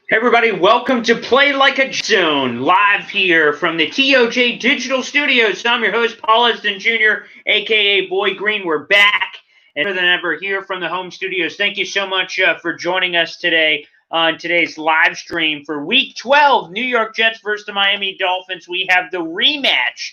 Hey everybody, welcome to Play Like a Zone, live here from the TOJ Digital Studios. I'm your host, Paul Esden Jr., aka Boy Greene. We're back and better than ever here from the home studios. Thank you so much for joining us today on today's live stream for Week 12, New York Jets versus the Miami Dolphins. We have the rematch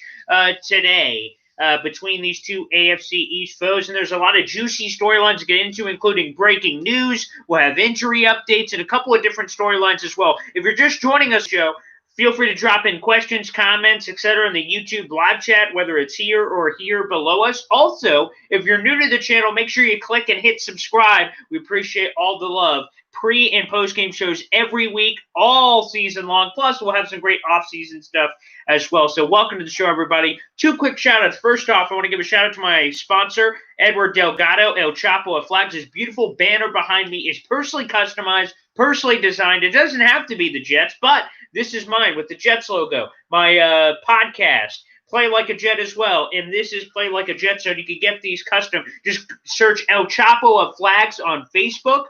today. Between these two AFC East foes, and there's a lot of juicy storylines to get into, including breaking news. We'll have injury updates and a couple of different storylines as well. If you're just joining us, Joe, feel free to drop in questions, comments, etc. in the YouTube live chat, whether it's here or here below us. Also, if you're new to the channel, make sure you click and hit subscribe. We appreciate all the love. Pre- and post-game shows every week, all season long. Plus, we'll have some great off-season stuff as well. So welcome to the show, everybody. Two quick shout-outs. First off, I want to give a shout-out to my sponsor, Edward Delgado, El Chapo of Flags. His beautiful banner behind me is personally customized, personally designed. It doesn't have to be the Jets, but this is mine with the Jets logo. My podcast, Play Like a Jet as well. And this is Play Like a Jet, so you can get these custom. Just search El Chapo of Flags on Facebook.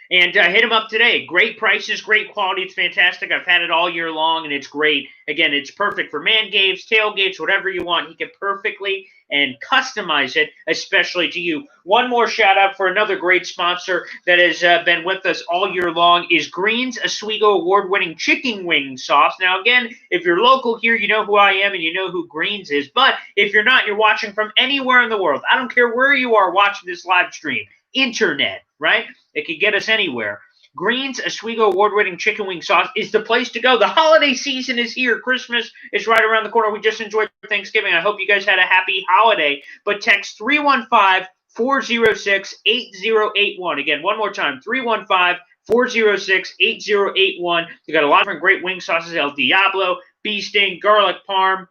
And hit them up today. Great prices, great quality. It's fantastic. I've had it all year long, and it's great. Again, it's perfect for man games, tailgates, whatever you want. He can perfectly and customize it, especially to you. One more shout-out for another great sponsor that has been with us all year long is Greene's Oswego award-winning chicken wing sauce. Now, again, if you're local here, you know who I am and you know who Greene's is. But if you're not, you're watching from anywhere in the world. I don't care where you are watching this live stream. Internet, right? It could get us anywhere. Greene's Oswego award-winning chicken wing sauce is the place to go. The holiday season is here. Christmas is right around the corner. We just enjoyed Thanksgiving. I hope you guys had a happy holiday. But text 315-406-8081. Again, one more time, 315-406-8081. You got a lot of different great wing sauces, El Diablo, bee sting, garlic parm.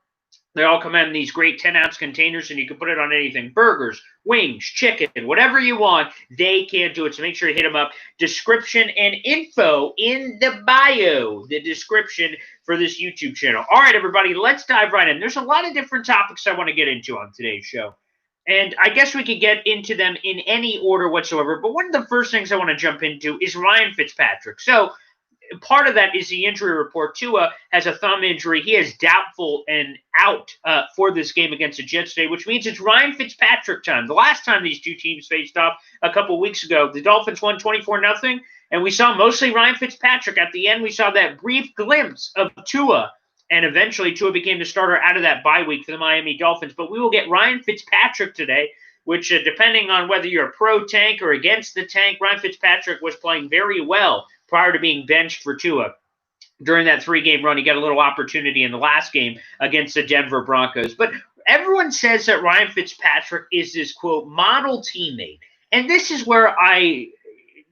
They all come in these great 10-ounce containers, and you can put it on anything. Burgers, wings, chicken, whatever you want, they can do it. So make sure you hit them up. Description and info in the bio, the description for this YouTube channel. All right, everybody, let's dive right in. There's a lot of different topics I want to get into on today's show. And I guess we could get into them in any order whatsoever. But one of the first things I want to jump into is Ryan Fitzpatrick. So part of that is the injury report. Tua has a thumb injury. He is doubtful and out for this game against the Jets today, which means it's Ryan Fitzpatrick time. The last time these two teams faced off a couple weeks ago, the Dolphins won 24-0, and we saw mostly Ryan Fitzpatrick. At the end, we saw that brief glimpse of Tua, and eventually Tua became the starter out of that bye week for the Miami Dolphins. But we will get Ryan Fitzpatrick today, which depending on whether you're a pro-tank or against the tank, Ryan Fitzpatrick was playing very well prior to being benched for Tua. During that 3-game run, he got a little opportunity in the last game against the Denver Broncos. But everyone says that Ryan Fitzpatrick is this, quote, model teammate. And this is where I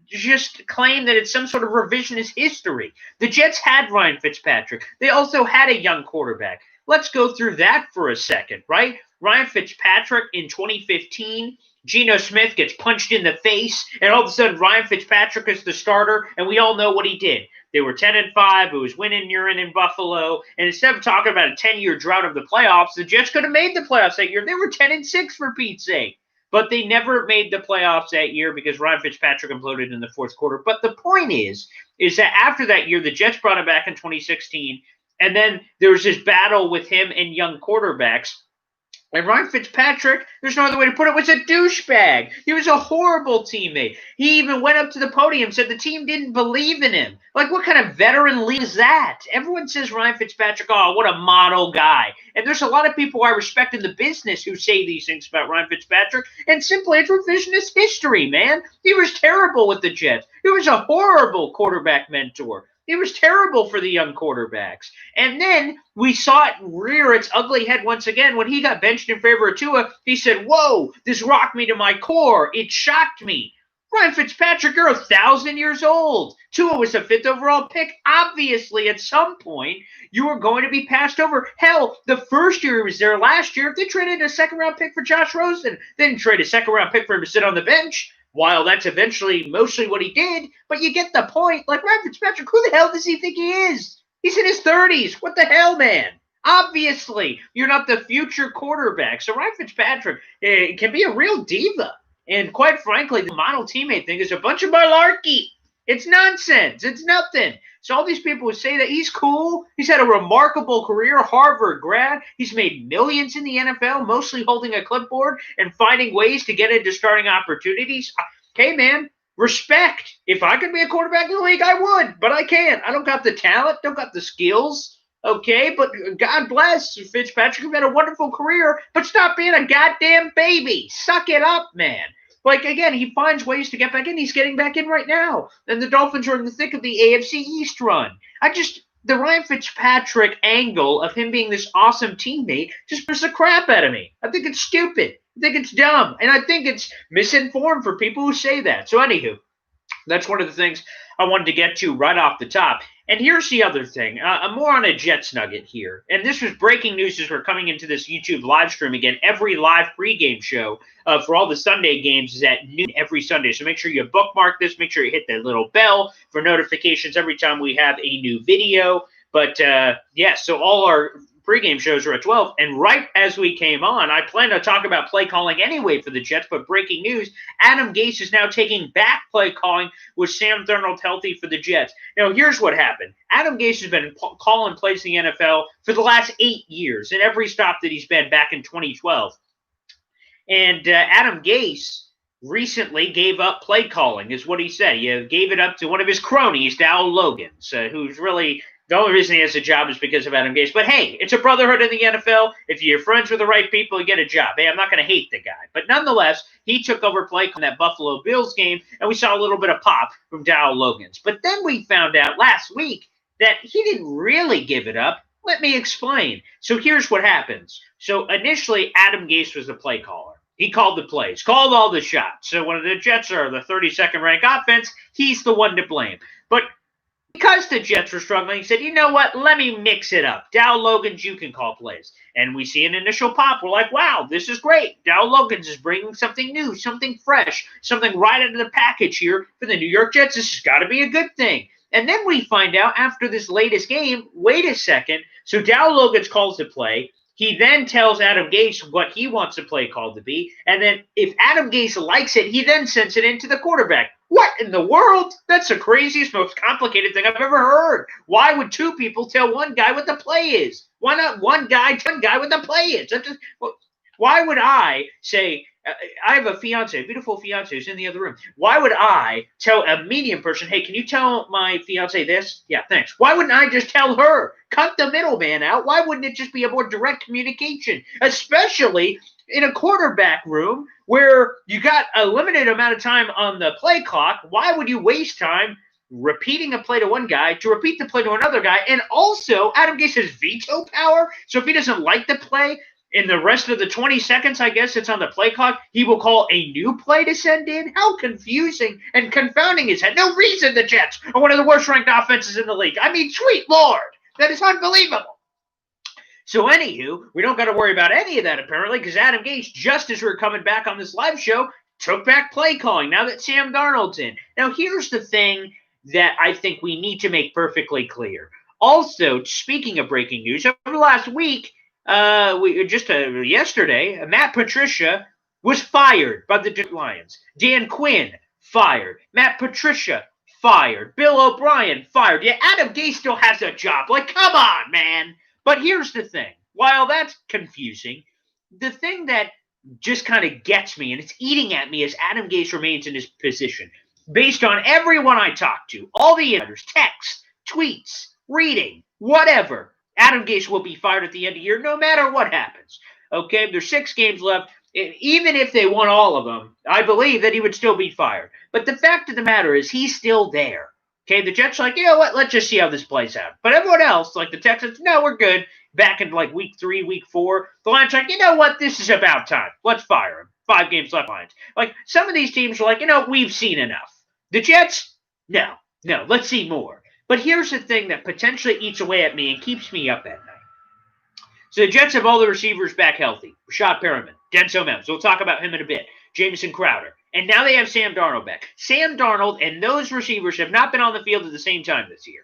just claim that it's some sort of revisionist history. The Jets had Ryan Fitzpatrick. They also had a young quarterback. Let's go through that for a second, right? Ryan Fitzpatrick in 2015, Geno Smith gets punched in the face, and all of a sudden Ryan Fitzpatrick is the starter, and we all know what he did. They were 10-5. It was winning urine in Buffalo, and instead of talking about a 10-year drought of the playoffs, the Jets could have made the playoffs that year. They were 10-6 for Pete's sake. But they never made the playoffs that year because Ryan Fitzpatrick imploded in the fourth quarter. But the point is that after that year, the Jets brought him back in 2016, and then there was this battle with him and young quarterbacks. And Ryan Fitzpatrick, there's no other way to put it, was a douchebag. He was a horrible teammate. He even went up to the podium and said the team didn't believe in him. Like, what kind of veteran league is that? Everyone says Ryan Fitzpatrick, oh, what a model guy. And there's a lot of people I respect in the business who say these things about Ryan Fitzpatrick, and simply it's revisionist history, man. He was terrible with the Jets. He was a horrible quarterback mentor. It was terrible for the young quarterbacks. And then we saw it rear its ugly head once again when he got benched in favor of Tua. He said, whoa, this rocked me to my core. It shocked me. Ryan Fitzpatrick, you're 1,000 years old. Tua was the 5th overall pick. Obviously, at some point, you were going to be passed over. Hell, the first year he was there last year, they traded a second-round pick for Josh Rosen. They didn't trade a second-round pick for him to sit on the bench. While that's eventually mostly what he did, but you get the point. Like, Ryan Fitzpatrick, who the hell does he think he is? He's in his 30s. What the hell, man? Obviously, you're not the future quarterback. So Ryan Fitzpatrick can be a real diva. And quite frankly, the model teammate thing is a bunch of malarkey. It's nonsense. It's nothing. So all these people who say that he's cool, he's had a remarkable career, Harvard grad, he's made millions in the NFL, mostly holding a clipboard and finding ways to get into starting opportunities. Hey, man, respect. If I could be a quarterback in the league, I would, but I can't. I don't got the talent, don't got the skills. Okay, but God bless Fitzpatrick. You've had a wonderful career, but stop being a goddamn baby. Suck it up, man. Like, again, he finds ways to get back in. He's getting back in right now. And the Dolphins are in the thick of the AFC East run. The Ryan Fitzpatrick angle of him being this awesome teammate just puts the crap out of me. I think it's stupid. I think it's dumb. And I think it's misinformed for people who say that. So, anywho, that's one of the things I wanted to get to right off the top. And here's the other thing. I'm more on a Jets nugget here. And this was breaking news as we're coming into this YouTube live stream again. Every live pregame show for all the Sunday games is at noon every Sunday. So make sure you bookmark this. Make sure you hit that little bell for notifications every time we have a new video. But, so all our pregame shows are at 12. And right as we came on, I plan to talk about play calling anyway for the Jets, but breaking news, Adam Gase is now taking back play calling with Sam Darnold healthy for the Jets. Now, here's what happened. Adam Gase has been calling plays in the NFL for the last 8 years, in every stop that he's been back in 2012. And Adam Gase recently gave up play calling, is what he said. He gave it up to one of his cronies, Dow Logans, who's really... The only reason he has a job is because of Adam Gase. But hey, it's a brotherhood in the NFL. If you're friends with the right people, you get a job. Hey, I'm not going to hate the guy. But nonetheless, he took over play on that Buffalo Bills game, and we saw a little bit of pop from Dow Logans. But then we found out last week that he didn't really give it up. Let me explain. So here's what happens. So initially, Adam Gase was the play caller. He called the plays, called all the shots. So when the Jets are the 32nd ranked offense, he's the one to blame. But because the Jets were struggling, he said, you know what, let me mix it up. Dow Logans, you can call plays. And we see an initial pop. We're like, wow, this is great. Dow Logans is bringing something new, something fresh, something right out of the package here for the New York Jets. This has got to be a good thing. And then we find out after this latest game, wait a second. So Dow Logans calls the play. He then tells Adam Gase what he wants the play called to be. And then if Adam Gase likes it, he then sends it into the quarterback. What in the world? That's the craziest, most complicated thing I've ever heard. Why would two people tell one guy what the play is? Why not one guy tell one guy what the play is? Why would I say, I have a fiance, a beautiful fiance who's in the other room. Why would I tell a medium person, hey, can you tell my fiance this? Yeah, thanks. Why wouldn't I just tell her? Cut the middleman out. Why wouldn't it just be a more direct communication? Especially in a quarterback room where you got a limited amount of time on the play clock. Why would you waste time repeating a play to one guy to repeat the play to another guy? And also, Adam Gase has veto power. So if he doesn't like the play, in the rest of the 20 seconds, I guess it's on the play clock, he will call a new play to send in? How confusing and confounding is that? No reason the Jets are one of the worst-ranked offenses in the league. I mean, sweet Lord, that is unbelievable. So anywho, we don't got to worry about any of that apparently because Adam Gase, just as we were coming back on this live show, took back play calling now that Sam Darnold's in. Now here's the thing that I think we need to make perfectly clear. Also, speaking of breaking news, over the last week, yesterday, Matt Patricia was fired by the Lions. Dan Quinn, fired. Matt Patricia, fired. Bill O'Brien, fired. Yeah, Adam Gase still has a job. Like, come on, man. But here's the thing. While that's confusing, the thing that just kind of gets me, and it's eating at me as Adam Gase remains in his position, based on everyone I talk to, all the insiders, texts, tweets, reading, whatever, Adam Gase will be fired at the end of the year no matter what happens. Okay, there's 6 games left. Even if they won all of them, I believe that he would still be fired. But the fact of the matter is he's still there. Okay, the Jets are like, you know what, let's just see how this plays out. But everyone else, like the Texans, no, we're good. Back in like week 3, week 4, the Lions are like, you know what, this is about time. Let's fire him. 5 games left, Lions. Like, some of these teams are like, you know, we've seen enough. The Jets, no, let's see more. But here's the thing that potentially eats away at me and keeps me up at night. So the Jets have all the receivers back healthy. Rashad Perriman, Denzel Mims. We'll talk about him in a bit. Jamison Crowder. And now they have Sam Darnold back. Sam Darnold and those receivers have not been on the field at the same time this year.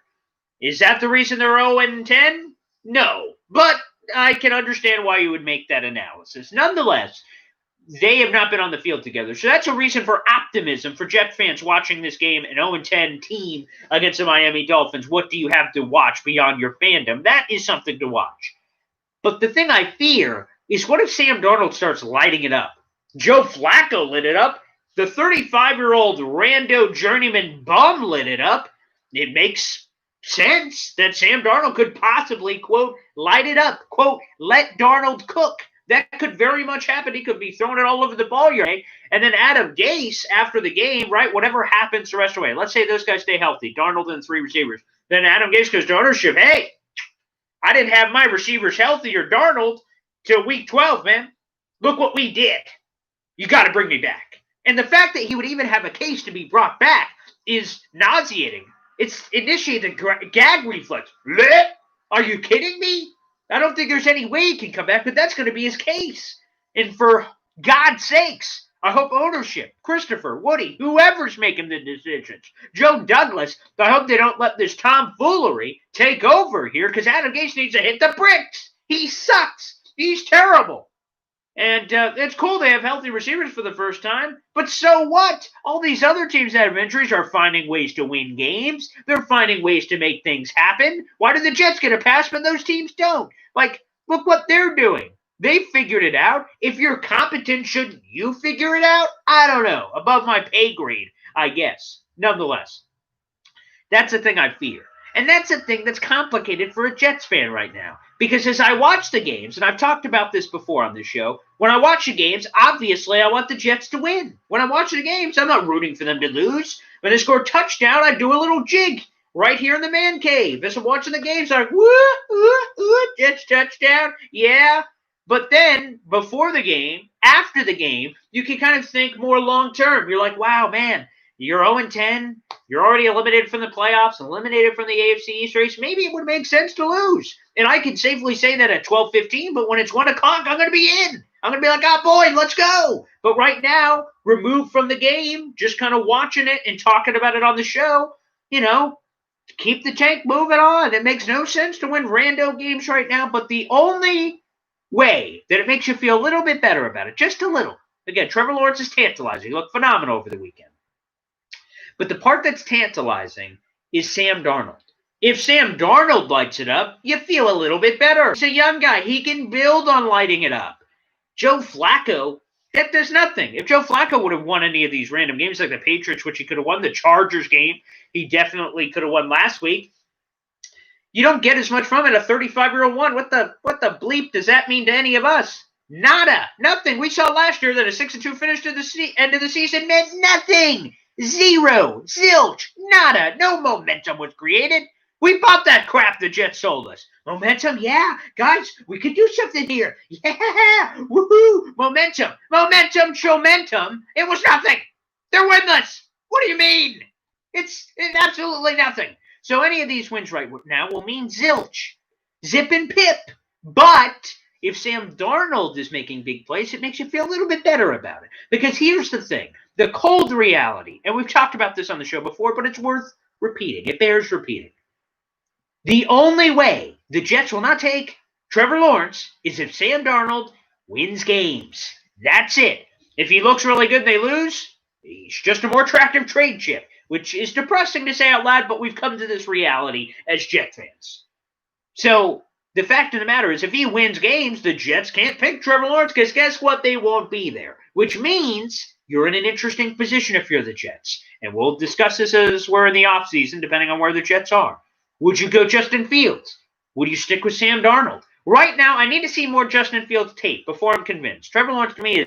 Is that the reason they're 0-10? No. But I can understand why you would make that analysis. Nonetheless, they have not been on the field together. So that's a reason for optimism for Jet fans watching this game, an 0-10 team against the Miami Dolphins. What do you have to watch beyond your fandom? That is something to watch. But the thing I fear is, what if Sam Darnold starts lighting it up? Joe Flacco lit it up. The 35-year-old rando journeyman bum lit it up. It makes sense that Sam Darnold could possibly, quote, light it up, quote, let Darnold cook. That could very much happen. He could be throwing it all over the ball yard. And then Adam Gase, after the game, right, whatever happens the rest of the way, let's say those guys stay healthy, Darnold and 3 receivers. Then Adam Gase goes to ownership, hey, I didn't have my receivers healthy or Darnold till week 12, man. Look what we did. You got to bring me back. And the fact that he would even have a case to be brought back is nauseating. It's initiated a gag reflex. Blech! Are you kidding me? I don't think there's any way he can come back, but that's going to be his case. And for God's sakes, I hope ownership, Christopher, Woody, whoever's making the decisions, Joe Douglas, I hope they don't let this tomfoolery take over here, because Adam Gase needs to hit the bricks. He sucks. He's terrible. And it's cool they have healthy receivers for the first time, but so what? All these other teams that have injuries are finding ways to win games. They're finding ways to make things happen. Why do the Jets get a pass, but those teams don't? Like, look what they're doing. They figured it out. If you're competent, shouldn't you figure it out? I don't know. Above my pay grade, I guess. Nonetheless, that's the thing I fear. And that's a thing that's complicated for a Jets fan right now. Because as I watch the games, and I've talked about this before on this show, when I watch the games, obviously I want the Jets to win. When I'm watching the games, I'm not rooting for them to lose. When they score a touchdown, I do a little jig right here in the man cave. As I'm watching the games, I'm like, woo, Jets touchdown, yeah. But then, before the game, after the game, you can kind of think more long-term. You're like, wow, man, you're 0-10. You're already eliminated from the playoffs, eliminated from the AFC East race. Maybe it would make sense to lose. And I can safely say that at 12:15, but when it's 1 o'clock, I'm going to be in. I'm going to be like, oh, boy, let's go. But right now, removed from the game, just kind of watching it and talking about it on the show, you know, keep the tank moving on. It makes no sense to win rando games right now, but the only way that it makes you feel a little bit better about it, just a little. Again, Trevor Lawrence is tantalizing. He looked phenomenal over the weekend. But the part that's tantalizing is Sam Darnold. If Sam Darnold lights it up, you feel a little bit better. He's a young guy. He can build on lighting it up. Joe Flacco, that does nothing. If Joe Flacco would have won any of these random games like the Patriots, which he could have won, the Chargers game, he definitely could have won last week. You don't get as much from it. A 35-year-old won. What the bleep does that mean to any of us? Nada. Nothing. We saw last year that a 6-2 finish to the end of the season meant nothing. Zero. Zilch. Nada. No momentum was created. We bought that crap the Jets sold us. Momentum? Yeah. Guys, we could do something here. Yeah. Woohoo. Momentum. Momentum. Showmentum. It was nothing. They're winless. What do you mean? It's absolutely nothing. So any of these wins right now will mean zilch. Zip and pip. But if Sam Darnold is making big plays, it makes you feel a little bit better about it. Because here's the thing. The cold reality, and we've talked about this on the show before, but it's worth repeating. It bears repeating. The only way the Jets will not take Trevor Lawrence is if Sam Darnold wins games. That's it. If he looks really good and they lose, he's just a more attractive trade chip, which is depressing to say out loud, but we've come to this reality as Jet fans. So the fact of the matter is, if he wins games, the Jets can't pick Trevor Lawrence because guess what? They won't be there, which means you're in an interesting position if you're the Jets. And we'll discuss this as we're in the offseason, depending on where the Jets are. Would you go Justin Fields? Would you stick with Sam Darnold? Right now, I need to see more Justin Fields tape before I'm convinced. Trevor Lawrence to me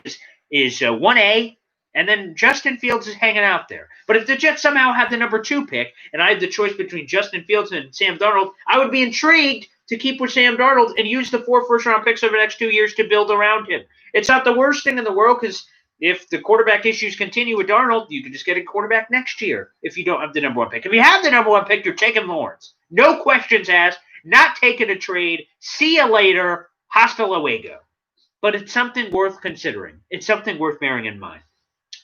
is 1A, and then Justin Fields is hanging out there. But if the Jets somehow have the number 2 pick, and I have the choice between Justin Fields and Sam Darnold, I would be intrigued to keep with Sam Darnold and use the 4 first-round picks over the next 2 years to build around him. It's not the worst thing in the world because if the quarterback issues continue with Darnold, you can just get a quarterback next year if you don't have the number 1 pick. If you have the number 1 pick, you're taking Lawrence. No questions asked, not taking a trade. See you later. Hasta luego. But it's something worth considering. It's something worth bearing in mind.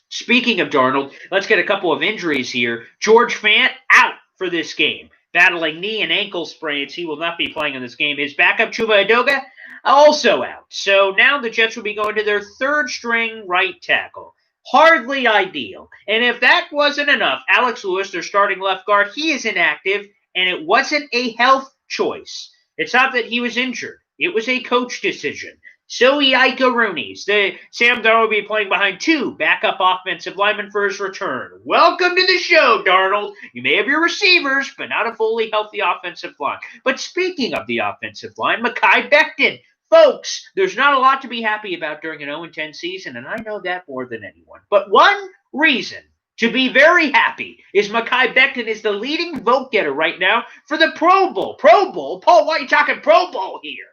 Speaking of Darnold, let's get a couple of injuries here. George Fant out for this game. battling knee and ankle sprains. He will not be playing in this game. His backup, Chuba Edoga, also out. So now the Jets will be going to their third string right tackle. Hardly ideal. And if that wasn't enough, Alex Lewis, their starting left guard, he is inactive, and it wasn't a health choice. It's not that he was injured. It was a coach decision. So Ika Rooney's. Sam Darnold will be playing behind two backup offensive linemen for his return. Welcome to the show, Darnold. You may have your receivers, but not a fully healthy offensive line. But speaking of the offensive line, Mekhi Becton. Folks, there's not a lot to be happy about during an 0-10 season, and I know that more than anyone. But one reason to be very happy is Mekhi Becton is the leading vote getter right now for the Pro Bowl. Pro Bowl? Paul, why are you talking Pro Bowl here?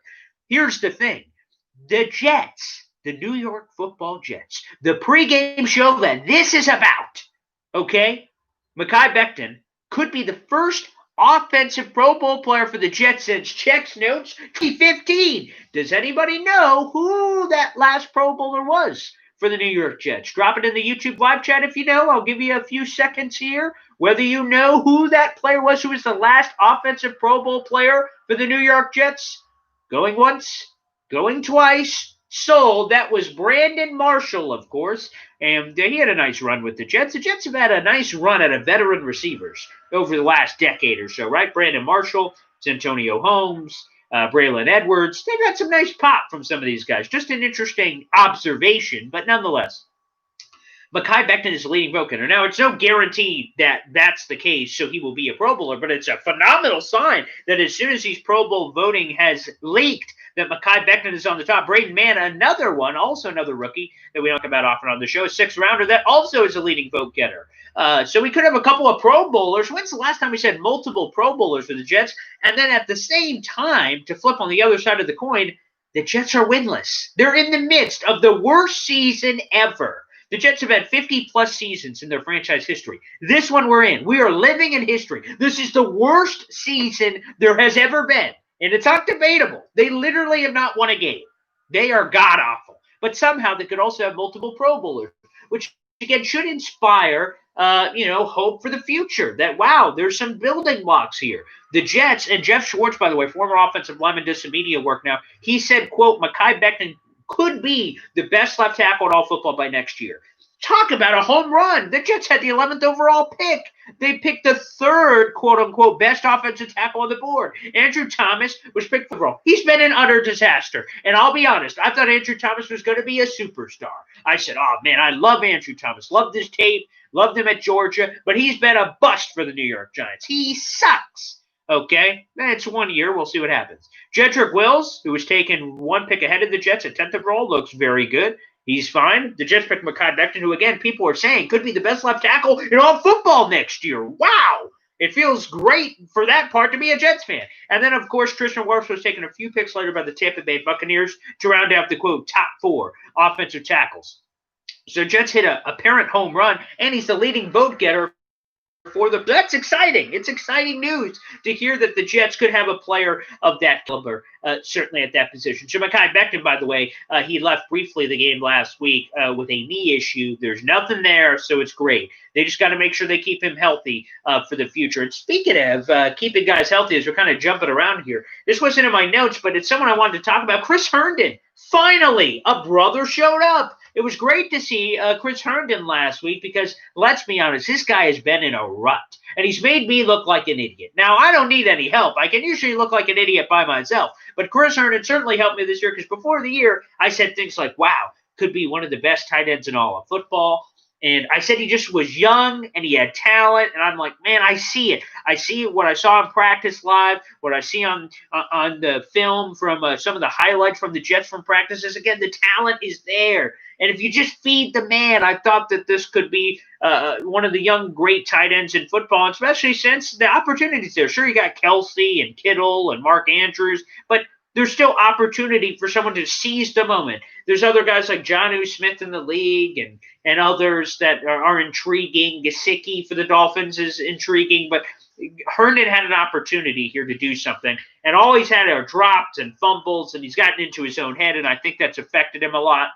Here's the thing. The Jets, the New York Football Jets, the pregame show that this is about, okay? Mekhi Becton could be the first offensive Pro Bowl player for the Jets since checks notes 2015. Does anybody know who that last Pro Bowler was for the New York Jets? Drop it in the YouTube live chat if you know. I'll give you a few seconds here. Whether you know who that player was who was the last offensive Pro Bowl player for the New York Jets. Going once, going twice, sold. That was Brandon Marshall, of course, and he had a nice run with the Jets. The Jets have had a nice run out of veteran receivers over the last decade or so, right? Brandon Marshall, Santonio Holmes, Braylon Edwards. They've had some nice pop from some of these guys. Just an interesting observation, but nonetheless. Mekhi Becton is the leading vote getter. Now, it's no guarantee that that's the case, so he will be a Pro Bowler, but it's a phenomenal sign that as soon as these Pro Bowl voting has leaked, that Mekhi Becton is on the top. Braden Mann, another one, also another rookie that we don't talk about often on the show, a sixth-rounder that also is a leading vote getter. So we could have a couple of Pro Bowlers. When's the last time we said multiple Pro Bowlers for the Jets? And then at the same time, to flip on the other side of the coin, the Jets are winless. They're in the midst of the worst season ever. The Jets have had 50-plus seasons in their franchise history. This one we're in. We are living in history. This is the worst season there has ever been. And it's not debatable. They literally have not won a game. They are god-awful. But somehow they could also have multiple Pro Bowlers, which, again, should inspire, hope for the future. That, wow, there's some building blocks here. The Jets, and Jeff Schwartz, by the way, former offensive lineman, does some media work now. He said, quote, Mekhi Becton could be the best left tackle in all football by next year. Talk about a home run. The Jets had the 11th overall pick. They picked the third, quote-unquote, best offensive tackle on the board. Andrew Thomas was picked overall. He's been an utter disaster. And I'll be honest, I thought Andrew Thomas was going to be a superstar. I said, oh, man, I love Andrew Thomas. Loved his tape. Loved him at Georgia. But he's been a bust for the New York Giants. He sucks. Okay, it's 1 year. We'll see what happens. Jedrick Wills, who was taken one pick ahead of the Jets at 10th overall, looks very good. He's fine. The Jets picked Mekhi Becton, who, again, people are saying could be the best left tackle in all football next year. Wow! It feels great for that part to be a Jets fan. And then, of course, Tristan Wirfs was taken a few picks later by the Tampa Bay Buccaneers to round out the, quote, top four offensive tackles. So Jets hit a apparent home run, and he's the leading vote getter that's exciting. It's exciting news to hear that the Jets could have a player of that caliber, certainly at that position. So Mekhi Becton, by the way, he left briefly the game last week with a knee issue. There's nothing there, so it's great. They just got to make sure they keep him healthy for the future. And speaking of keeping guys healthy, as we're kind of jumping around here, this wasn't in my notes, but it's someone I wanted to talk about. Chris Herndon. Finally, a brother showed up. It was great to see Chris Herndon last week because, let's be honest, this guy has been in a rut. And he's made me look like an idiot. Now, I don't need any help. I can usually look like an idiot by myself. But Chris Herndon certainly helped me this year because before the year, I said things like, wow, could be one of the best tight ends in all of football. And I said he just was young and he had talent. And I'm like, man, I see it. I see what I saw in practice live, what I see on the film from some of the highlights from the Jets from practices. Again, the talent is there. And if you just feed the man, I thought that this could be one of the young, great tight ends in football, especially since the opportunities there. Sure, you got Kelsey and Kittle and Mark Andrews, but there's still opportunity for someone to seize the moment. There's other guys like Jonnu Smith in the league and others that are intriguing. Gesicki for the Dolphins is intriguing, but Herndon had an opportunity here to do something, and all he's had are drops and fumbles, and he's gotten into his own head, and I think that's affected him a lot.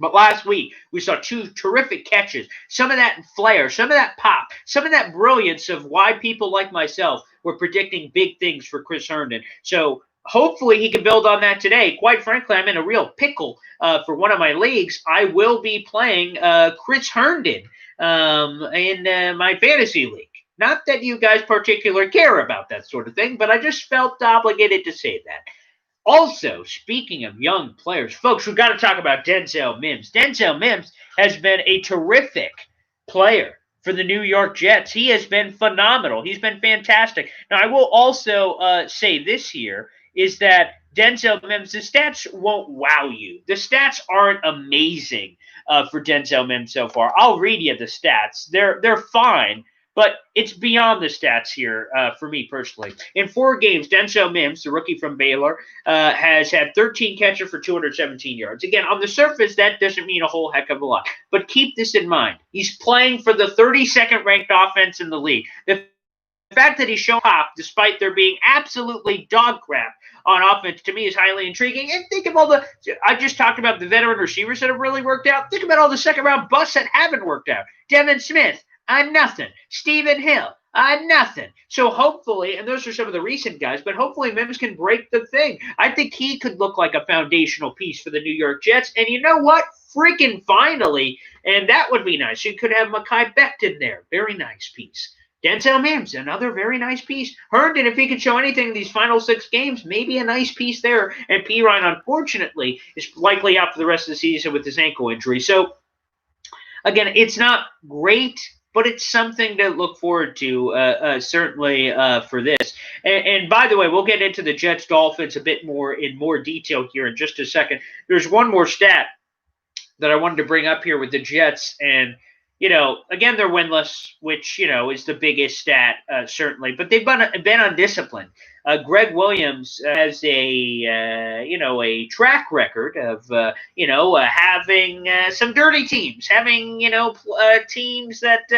But last week, we saw two terrific catches, some of that flair, some of that pop, some of that brilliance of why people like myself we're predicting big things for Chris Herndon. So hopefully he can build on that today. Quite frankly, I'm in a real pickle for one of my leagues. I will be playing Chris Herndon in my fantasy league. Not that you guys particularly care about that sort of thing, but I just felt obligated to say that. Also, speaking of young players, folks, we've got to talk about Denzel Mims. Denzel Mims has been a terrific player for the New York Jets. He has been phenomenal. He's been fantastic. Now, I will also say this here is that Denzel Mims, the stats won't wow you. The stats aren't amazing for Denzel Mims so far. I'll read you the stats. They're fine. But it's beyond the stats here for me personally. In 4 games, Denzel Mims, the rookie from Baylor, has had 13 catches for 217 yards. Again, on the surface, that doesn't mean a whole heck of a lot. But keep this in mind. He's playing for the 32nd ranked offense in the league. The fact that he's shown up, despite there being absolutely dog crap on offense, to me is highly intriguing. And think of all the – I just talked about the veteran receivers that have really worked out. Think about all the second-round busts that haven't worked out. Devin Smith. I'm nothing. Stephen Hill. I'm nothing. So hopefully, and those are some of the recent guys, but hopefully Mims can break the thing. I think he could look like a foundational piece for the New York Jets. And you know what? Freaking finally, and that would be nice. You could have Mekhi Becton there. Very nice piece. Denzel Mims, another very nice piece. Herndon, if he can show anything in these final 6 games, maybe a nice piece there. And Perine, unfortunately, is likely out for the rest of the season with his ankle injury. So, again, it's not great, but it's something to look forward to, certainly for this. And by the way, we'll get into the Jets-Dolphins a bit more in more detail here in just a second. There's one more stat that I wanted to bring up here with the Jets. And, again, they're winless, which, is the biggest stat, certainly. But they've been undisciplined. Greg Williams has a track record of, having some dirty teams, having, teams that,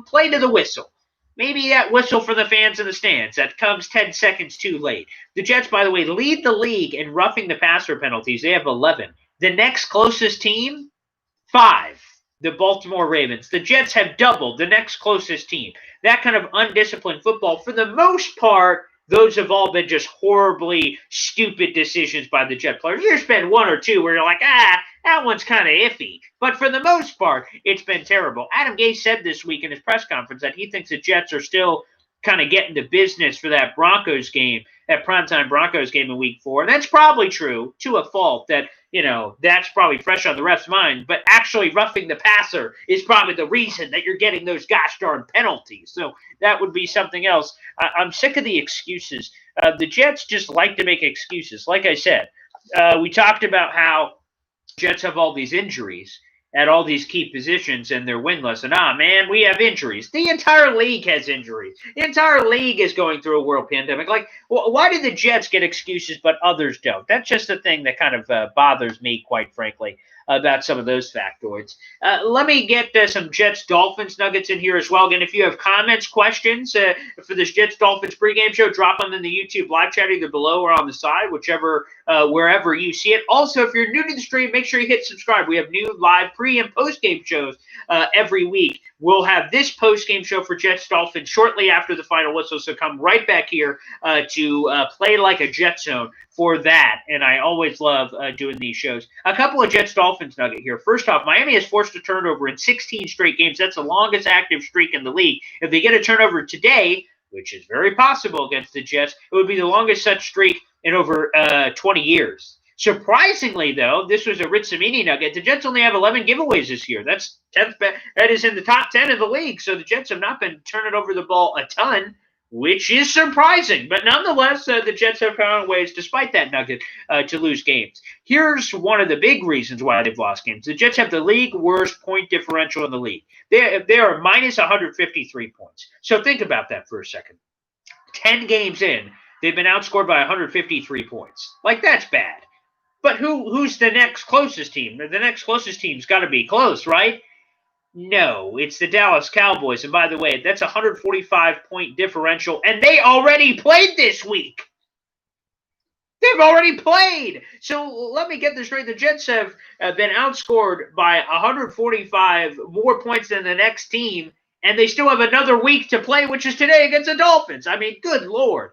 play to the whistle. Maybe that whistle for the fans in the stands that comes 10 seconds too late. The Jets, by the way, lead the league in roughing the passer penalties. They have 11. The next closest team, 5. The Baltimore Ravens. The Jets have doubled the next closest team. That kind of undisciplined football, for the most part, those have all been just horribly stupid decisions by the Jet players. There's been 1 or 2 where you're like, that one's kind of iffy. But for the most part, it's been terrible. Adam Gase said this week in his press conference that he thinks the Jets are still kind of getting to business for that Broncos game, that primetime Broncos game in week 4. And that's probably true to a fault that, that's probably fresh on the ref's mind. But actually roughing the passer is probably the reason that you're getting those gosh darn penalties. So that would be something else. I'm sick of the excuses. The Jets just like to make excuses. Like I said, we talked about how Jets have all these injuries at all these key positions and they're winless. And, man, we have injuries. The entire league has injuries. The entire league is going through a world pandemic. Like, why do the Jets get excuses but others don't? That's just the thing that kind of bothers me, quite frankly, about some of those factoids. Let me get some Jets-Dolphins nuggets in here as well. Again, if you have comments, questions for this Jets-Dolphins pregame show, drop them in the YouTube live chat either below or on the side, whichever, wherever you see it. Also, if you're new to the stream, make sure you hit subscribe. We have new live pre- and post-game shows every week. We'll have this post-game show for Jets-Dolphins shortly after the final whistle, so come right back here to play like a Jet Zone for that, and I always love doing these shows. A couple of Jets-Dolphins nugget here. First off, Miami has forced a turnover in 16 straight games. That's the longest active streak in the league. If they get a turnover today, which is very possible against the Jets, it would be the longest such streak in over 20 years. Surprisingly, though, this was a Rich Cimini nugget. The Jets only have 11 giveaways this year. That's 10th. That is in the top 10 of the league. So the Jets have not been turning over the ball a ton, which is surprising. But nonetheless, the Jets have found ways, despite that nugget, to lose games. Here's one of the big reasons why they've lost games. The Jets have the league worst point differential in the league. They are minus 153 points. So think about that for a second. 10 games in, they've been outscored by 153 points. Like, that's bad. But who's the next closest team? The next closest team's got to be close, right? No, it's the Dallas Cowboys. And by the way, that's a 145-point differential, and they already played this week. They've already played. So let me get this straight. The Jets have been outscored by 145 more points than the next team, and they still have another week to play, which is today against the Dolphins. I mean, good Lord.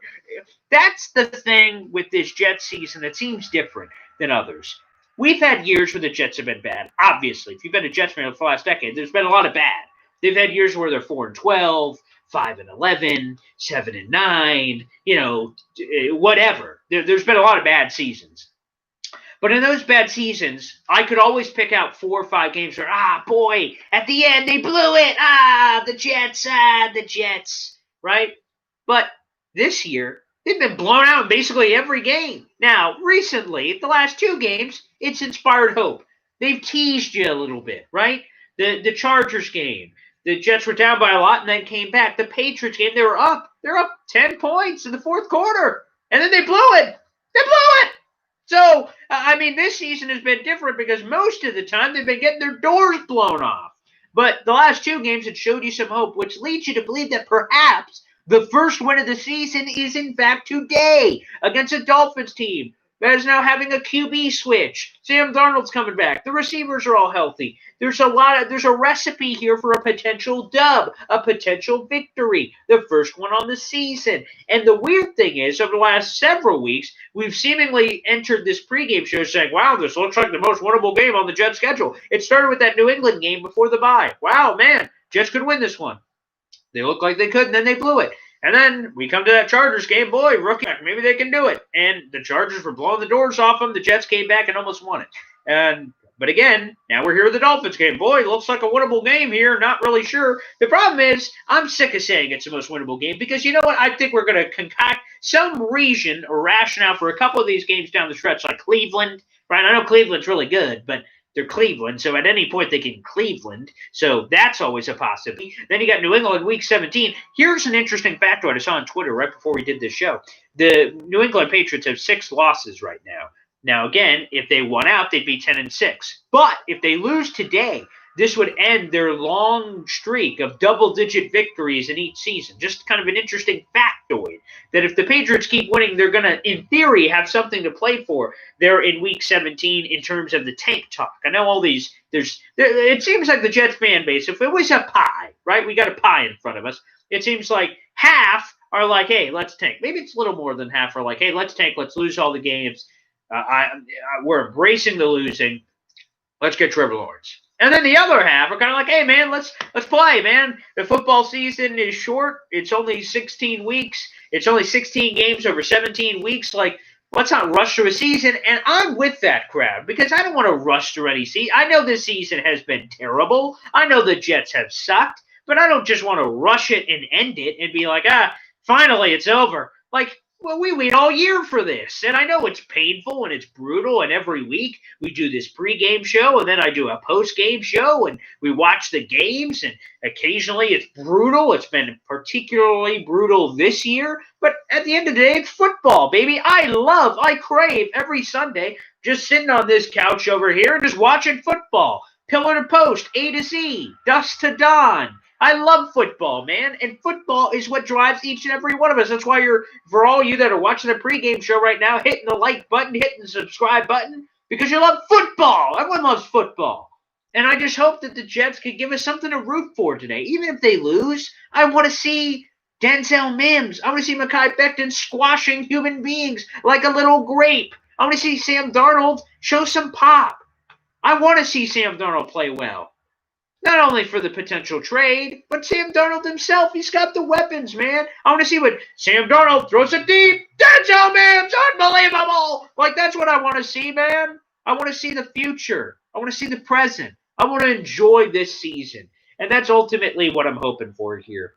That's the thing with this Jets season that seems different than others. We've had years where the Jets have been bad. Obviously, if you've been a Jets fan for the last decade, there's been a lot of bad. They've had years where they're 4-12, 5-11, 7-9, whatever. There's been a lot of bad seasons. But in those bad seasons, I could always pick out 4 or 5 games where, boy, at the end they blew it. The Jets, right? But this year, they've been blown out in basically every game. Now, recently, the last 2 games, it's inspired hope. They've teased you a little bit, right? The Chargers game, the Jets were down by a lot and then came back. The Patriots game, they're up 10 points in the fourth quarter, and then they blew it. So, I mean, this season has been different because most of the time they've been getting their doors blown off. But the last 2 games, it showed you some hope, which leads you to believe that perhaps the first win of the season is, in fact, today against a Dolphins team that is now having a QB switch. Sam Darnold's coming back. The receivers are all healthy. There's a recipe here for a potential dub, a potential victory, the first one on the season. And the weird thing is, over the last several weeks, we've seemingly entered this pregame show saying, wow, this looks like the most winnable game on the Jets schedule. It started with that New England game before the bye. Wow, man, Jets could win this one. They looked like they could, and then they blew it. And then we come to that Chargers game. Boy, rookie, maybe they can do it. And the Chargers were blowing the doors off them. The Jets came back and almost won it. But again, now we're here at the Dolphins game. Boy, looks like a winnable game here. Not really sure. The problem is, I'm sick of saying it's the most winnable game because you know what? I think we're going to concoct some reason or rationale for a couple of these games down the stretch, like Cleveland. Right? I know Cleveland's really good, but they're Cleveland, so at any point they can Cleveland. So that's always a possibility. Then you got New England Week 17. Here's an interesting factoid I saw on Twitter right before we did this show. The New England Patriots have 6 losses right now. Now, again, if they won out, they'd be 10-6. But if they lose today, this would end their long streak of double-digit victories in each season. Just kind of an interesting factoid that if the Patriots keep winning, they're going to, in theory, have something to play for there in Week 17 in terms of the tank talk. I know all these, it seems like the Jets fan base, if it was a pie, right, we got a pie in front of us, it seems like half are like, hey, let's tank. Maybe it's a little more than half are like, hey, let's tank, let's lose all the games. We're embracing the losing. Let's get Trevor Lawrence. And then the other half are kind of like, hey, man, let's play, man. The football season is short. It's only 16 weeks. It's only 16 games over 17 weeks. Like, let's not rush through a season. And I'm with that crowd because I don't want to rush through any season. I know this season has been terrible. I know the Jets have sucked. But I don't just want to rush it and end it and be like, finally it's over. Like, well, we wait all year for this. And I know it's painful and it's brutal. And every week we do this pregame show and then I do a postgame show and we watch the games. And occasionally it's brutal. It's been particularly brutal this year. But at the end of the day, it's football, baby. I crave every Sunday just sitting on this couch over here and just watching football. Pillar to post, A to Z, dusk to dawn. I love football, man, and football is what drives each and every one of us. That's why for all you that are watching the pregame show right now, hitting the like button, hitting the subscribe button, because you love football. Everyone loves football. And I just hope that the Jets could give us something to root for today. Even if they lose, I want to see Denzel Mims. I want to see Mekhi Becton squashing human beings like a little grape. I want to see Sam Darnold show some pop. I want to see Sam Darnold play well. Not only for the potential trade, but Sam Darnold himself. He's got the weapons, man. I want to see what Sam Darnold throws it deep. Denzel Mims, unbelievable. Like, that's what I want to see, man. I want to see the future. I want to see the present. I want to enjoy this season. And that's ultimately what I'm hoping for here.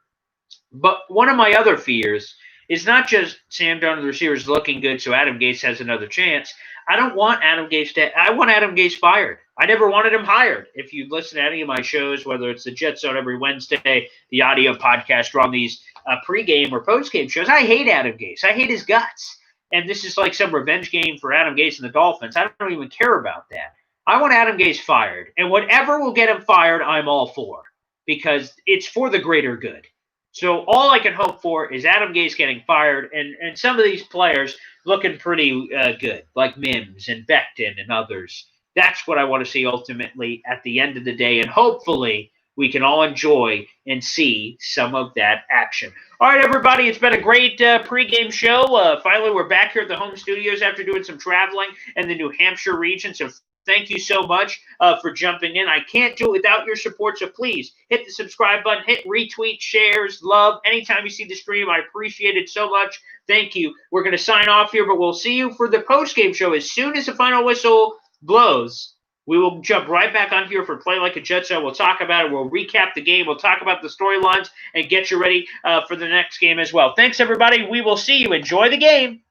But one of my other fears is not just Sam Darnold, the receivers, looking good so Adam Gase has another chance. I want Adam Gase fired. I never wanted him hired. If you listen to any of my shows, whether it's the Jet Zone every Wednesday, the audio podcast, or on these pregame or postgame shows, I hate Adam Gase. I hate his guts. And this is like some revenge game for Adam Gase and the Dolphins. I don't even care about that. I want Adam Gase fired. And whatever will get him fired, I'm all for. Because it's for the greater good. So all I can hope for is Adam Gase getting fired and some of these players looking pretty good, like Mims and Becton and others. That's what I want to see ultimately at the end of the day. And hopefully we can all enjoy and see some of that action. All right, everybody, it's been a great pregame show. Finally, we're back here at the home studios after doing some traveling in the New Hampshire region. So thank you so much for jumping in. I can't do it without your support, so please hit the subscribe button, hit retweet, shares, love. Anytime you see the stream, I appreciate it so much. Thank you. We're going to sign off here, but we'll see you for the postgame show as soon as the final whistle blows. We will jump right back on here for Play Like a Jet. So we'll talk about it. We'll recap the game. We'll talk about the storylines and get you ready for the next game as well. Thanks, everybody. We will see you. Enjoy the game.